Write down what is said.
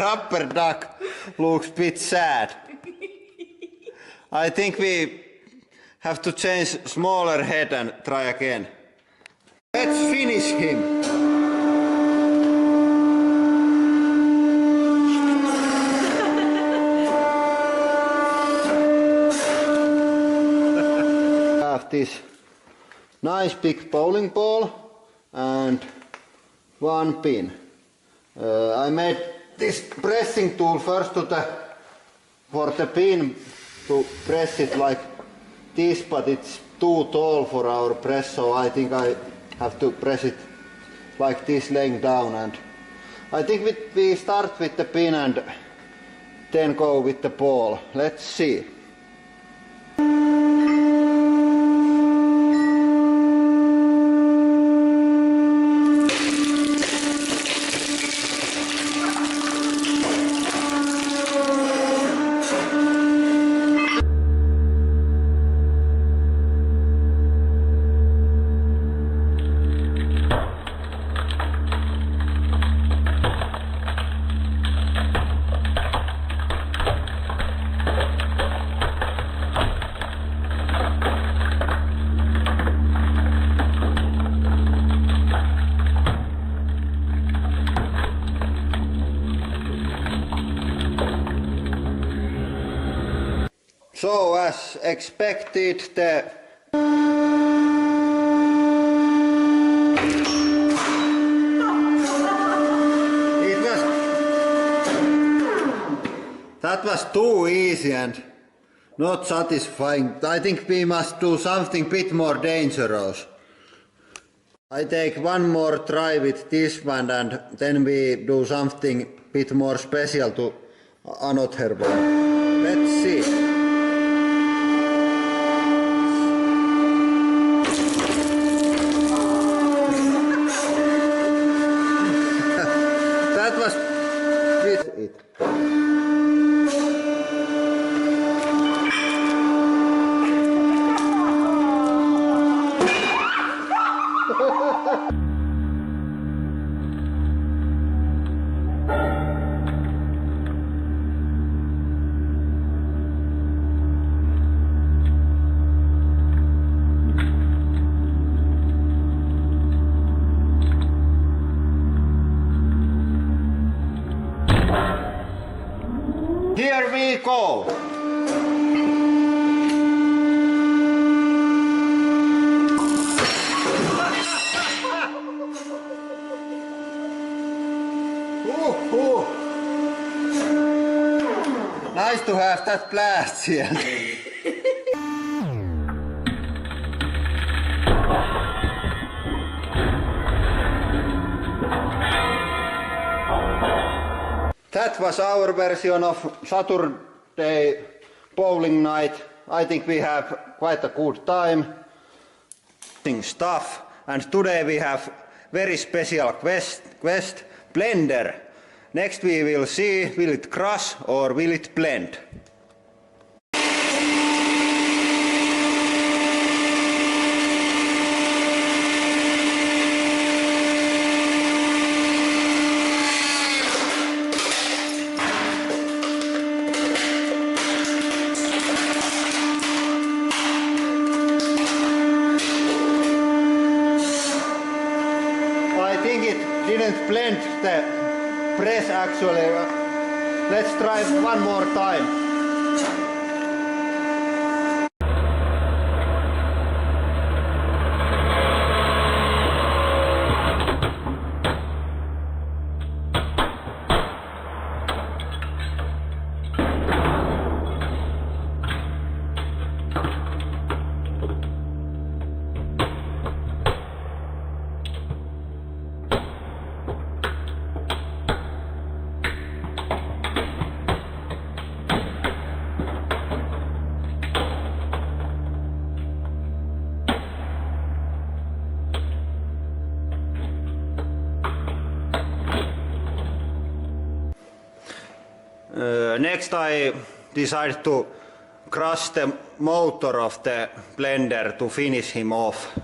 rubber duck looks a bit sad. I think we have to change smaller head and try again. Let's finish him. Have this nice big bowling ball and one pin. I made this pressing tool first for the pin to press it like this, but it's too tall for our press, so I think I have to press it like this, laying down. And I think we start with the pin and then go with the ball. Let's see. So as expected, that was too easy and not satisfying. I think we must do something bit more dangerous. I take one more try with this one and then we do something bit more special to another one. Let's see. That was with it. Here we go! Nice to have that blast here. That was our version of Saturday bowling night. I think we have quite a good time. Stuff. And today we have very special quest blender. Next we will see, will it crush or will it blend? I think it didn't blend the press actually. Let's try one more time. Next I decided to crush the motor of the blender to finish him off.